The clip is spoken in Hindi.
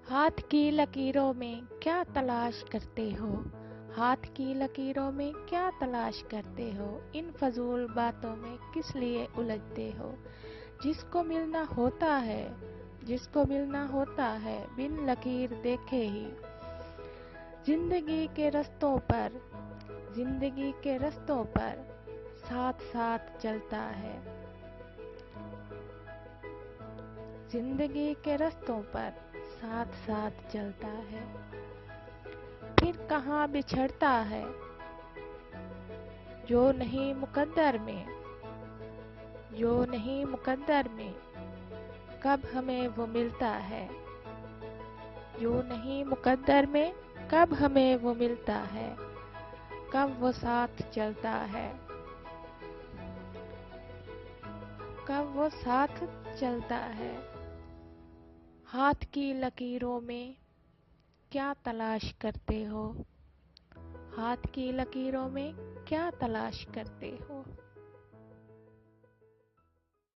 हाथ की लकीरों में क्या तलाश करते हो? हाथ की लकीरों में क्या तलाश करते हो? इन फजूल बातों में किस लिए उलझते हो? जिसको मिलना होता है, जिसको मिलना होता है बिन लकीर देखे ही। जिंदगी के रस्तों पर, जिंदगी के रस्तों पर साथ साथ चलता है। जिंदगी के रस्तों पर साथ साथ चलता है। फिर कहाँ बिछड़ता है जो नहीं मुकद्दर में, जो नहीं मुकद्दर में कब हमें वो मिलता है। जो नहीं मुकद्दर में कब हमें वो मिलता है, कब वो साथ चलता है, कब वो साथ चलता है। हाथ की लकीरों में क्या तलाश करते हो? हाथ की लकीरों में क्या तलाश करते हो?